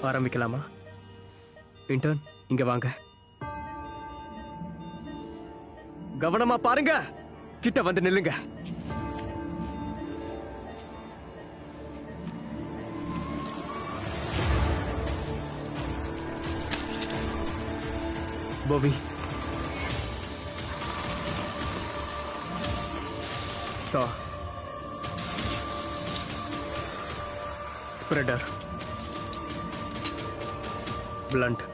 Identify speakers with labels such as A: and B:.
A: ஆரம்பிக்கலாமா? இன்டர்ன் இங்க வாங்க. கவனமா பாருங்க. கிட்ட வந்து நில்லுங்க. Bobby. Saw. Spreader. Blunt.